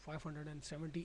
570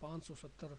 570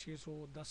610,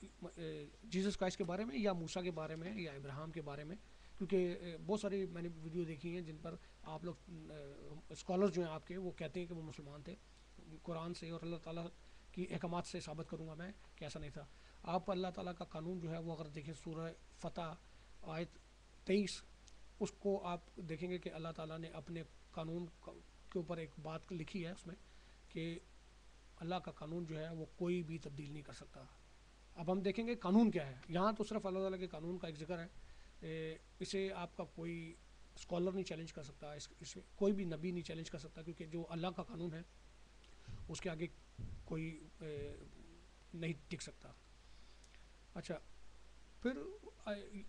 Jesus Christ کے بارے میں یا موسیٰ کے بارے میں یا ابراہیم کے بارے میں، کیونکہ بہت ساری میں نے ویڈیو دیکھی ہیں جن پر آپ لوگ اسکالرز جو ہیں آپ کے وہ کہتے ہیں کہ وہ مسلمان تھے قرآن سے، اور اللہ تعالیٰ کی احکامات سے ثابت کروں گا میں کہ ایسا نہیں تھا. آپ اللہ تعالیٰ کا قانون جو ہے وہ اگر دیکھیں سورہ فتح آیت 23، اس کو آپ دیکھیں گے کہ اللہ تعالیٰ نے اپنے قانون کے اوپر ایک بات لکھی ہے اس میں کہ اللہ کا قانون جو ہے وہ کوئی بھی تبدیل نہیں کر سکتا. اب ہم دیکھیں گے قانون کیا ہے. یہاں تو صرف اللہ تعالیٰ کے قانون کا ایک ذکر ہے، اسے آپ کا کوئی اسکالر نہیں چیلنج کر سکتا، اس کوئی بھی نبی نہیں چیلنج کر سکتا، کیونکہ جو اللہ کا قانون ہے اس کے آگے کوئی نہیں ٹک سکتا. اچھا، پھر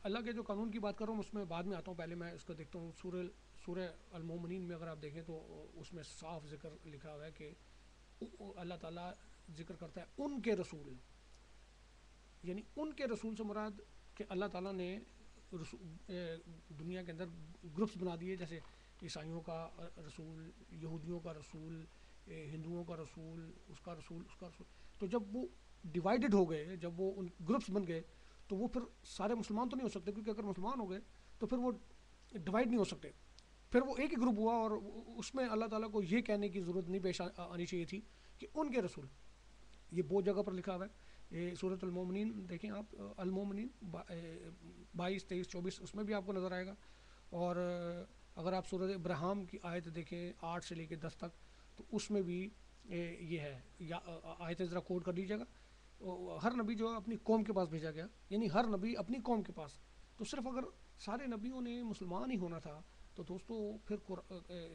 اللہ کے جو قانون کی بات کر رہا ہوں اس میں بعد میں آتا ہوں، پہلے میں اس کو دیکھتا ہوں. سورہ المومنین میں اگر آپ دیکھیں تو اس میں صاف ذکر لکھا ہوا ہے کہ اللہ تعالیٰ ذکر کرتا ہے ان کے رسول، یعنی ان کے رسول سے مراد کہ اللہ تعالیٰ نے دنیا کے اندر گروپس بنا دیے، جیسے عیسائیوں کا رسول، یہودیوں کا رسول، ہندوؤں کا رسول، اس کا رسول، اس کا رسول. تو جب وہ ڈیوائیڈڈ ہو گئے، جب وہ ان گروپس بن گئے تو وہ پھر سارے مسلمان تو نہیں ہو سکتے، کیونکہ اگر مسلمان ہو گئے تو پھر وہ ڈیوائیڈ نہیں ہو سکتے. پھر وہ ایک ہی گروپ ہوا، اور اس میں اللہ تعالیٰ کو یہ کہنے کی ضرورت نہیں پیش آنی چاہیے تھی کہ ان کے رسول. یہ بہت جگہ پر لکھا ہوا ہے. یہ سورۃ المومنین دیکھیں آپ، المومنین 22، 23، 24 اس میں بھی آپ کو نظر آئے گا. اور اگر آپ سورۃ ابراہیم کی آیت دیکھیں 8 سے لے کے 10 تک تو اس میں بھی یہ ہے. یا آیت ذرا کوڈ کر لیجیے گا. ہر نبی جو ہے اپنی قوم کے پاس بھیجا گیا، یعنی ہر نبی اپنی قوم کے پاس. تو صرف اگر سارے نبیوں نے مسلمان ہی ہونا تھا تو دوستو پھر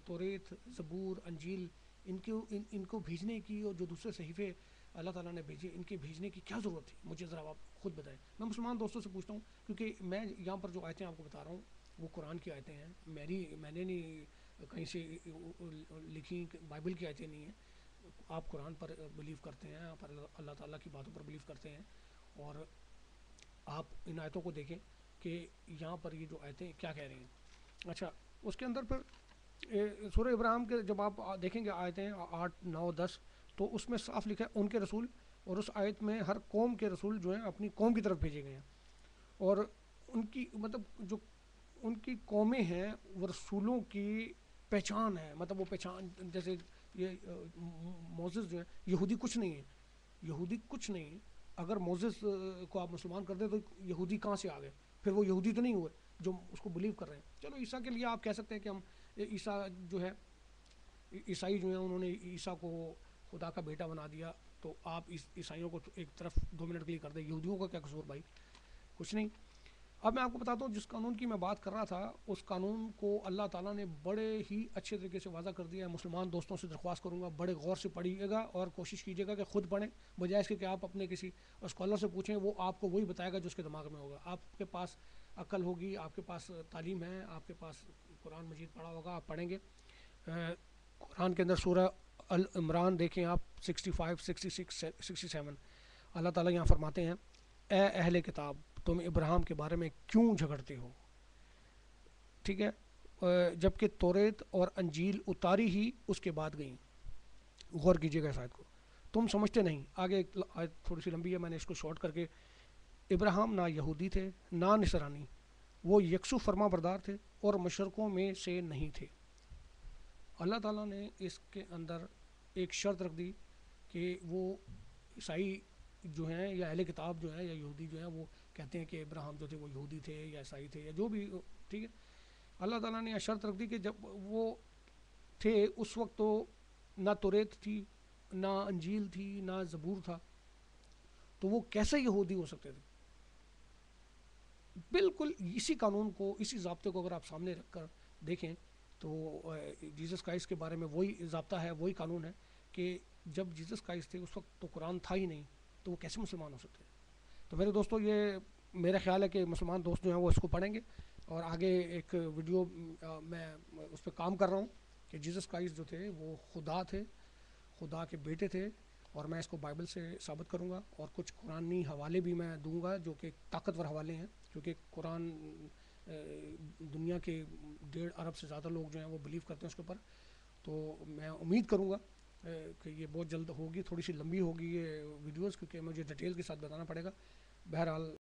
توریت، زبور، انجیل ان کو بھیجنے کی، اور جو دوسرے صحیفے اللہ تعالیٰ نے بھیجے ان کے بھیجنے کی کیا ضرورت تھی؟ مجھے ذرا آپ خود بتائیں. میں مسلمان دوستوں سے پوچھتا ہوں، کیونکہ میں یہاں پر جو آیتیں آپ کو بتا رہا ہوں وہ قرآن کی آیتیں ہیں، میں نے نہیں کہیں سے لکھی، بائبل کی آیتیں نہیں ہیں. آپ قرآن پر بلیو کرتے ہیں، آپ اللہ تعالیٰ کی باتوں پر بلیو کرتے ہیں، اور آپ ان آیتوں کو دیکھیں کہ یہاں پر یہ جو آیتیں کیا کہہ رہی ہیں. اچھا، اس کے اندر پھر سورہ ابراہیم کے جب آپ دیکھیں گے آیتیں 8، 9، 10 تو اس میں صاف لکھا ہے ان کے رسول، اور اس آیت میں ہر قوم کے رسول جو ہیں اپنی قوم کی طرف بھیجے گئے ہیں، اور ان کی مطلب جو ان کی قومیں ہیں وہ رسولوں کی پہچان ہے. مطلب وہ پہچان، جیسے یہ موزس جو ہے، یہودی کچھ نہیں ہے، یہودی کچھ نہیں ہے. اگر موزس کو آپ مسلمان کر دیں تو یہودی کہاں سے آ گئے؟ پھر وہ یہودی تو نہیں ہوئے جو اس کو بلیو کر رہے ہیں. چلو عیسیٰ کے لیے آپ کہہ سکتے ہیں کہ ہم عیسیٰ جو ہے، عیسائی جو ہیں انہوں نے عیسیٰ کو خدا کا بیٹا بنا دیا، تو آپ عیسائیوں کو ایک طرف 2 منٹ کے لیے کر دیں. یہودیوں کا کیا قصور بھائی؟ کچھ نہیں. اب میں آپ کو بتاتا ہوں جس قانون کی میں بات کر رہا تھا اس قانون کو اللہ تعالیٰ نے بڑے ہی اچھے طریقے سے واضح کر دیا ہے. مسلمان دوستوں سے درخواست کروں گا بڑے غور سے پڑھیے گا اور کوشش کیجیے گا کہ خود پڑھیں، بجائے اس کے کہ آپ اپنے کسی اسکالر سے پوچھیں. وہ آپ کو وہی بتائے گا جو اس کے دماغ میں ہوگا. آپ کے پاس عقل ہوگی، آپ کے پاس تعلیم ہے، آپ کے پاس قرآن مجید پڑھا ہوگا، آپ پڑھیں گے. قرآن کے اندر سورہ العمران دیکھیں آپ 65، 66، 67 اللہ تعالیٰ یہاں فرماتے ہیں، اے اہل کتاب تم ابراہیم کے بارے میں کیوں جھگڑتے ہو؟ ٹھیک ہے، جبکہ توریت اور انجیل اتاری ہی اس کے بعد گئیں. غور کیجیے گا اس آیت کو. تم سمجھتے نہیں. آگے آیت تھوڑی سی لمبی ہے، میں نے اس کو شارٹ کر کے، ابراہیم نہ یہودی تھے نہ نصرانی، وہ یکسو فرما بردار تھے اور مشرکوں میں سے نہیں تھے. اللہ تعالیٰ نے اس کے اندر ایک شرط رکھ دی کہ وہ عیسائی جو ہیں یا اہل کتاب جو ہیں یا یہودی جو ہیں وہ کہتے ہیں کہ ابراہیم جو تھے وہ یہودی تھے یا عیسائی تھے یا جو بھی، ٹھیک ہے. اللہ تعالیٰ نے یہ شرط رکھ دی کہ جب وہ تھے اس وقت تو نہ توریت تھی، نہ انجیل تھی، نہ زبور تھا، تو وہ کیسے یہودی ہو سکتے تھے؟ بالکل اسی قانون کو، اسی ضابطے کو اگر آپ سامنے رکھ کر دیکھیں تو جیسس کرائسٹ کے بارے میں وہی ضابطہ ہے، وہی قانون ہے کہ جب جیسس کرائسٹ تھے اس وقت تو قرآن تھا ہی نہیں، تو وہ کیسے مسلمان ہو سکتے ہیں؟ تو میرے دوستو یہ میرا خیال ہے کہ مسلمان دوست جو ہیں وہ اس کو پڑھیں گے، اور آگے ایک ویڈیو میں اس پہ کام کر رہا ہوں کہ جیسس کرائسٹ جو تھے وہ خدا تھے، خدا کے بیٹے تھے، اور میں اس کو بائبل سے ثابت کروں گا، اور کچھ قرآنی حوالے بھی میں دوں گا جو کہ طاقتور حوالے ہیں، کیونکہ قرآن دنیا کے 1.5 ارب سے زیادہ لوگ جو ہیں وہ بلیو کرتے ہیں اس کے اوپر. تو میں امید کروں گا کہ یہ بہت جلد ہوگی، تھوڑی سی لمبی ہوگی یہ ویڈیوز کیونکہ مجھے ڈیٹیل کے ساتھ بتانا پڑے گا. بہرحال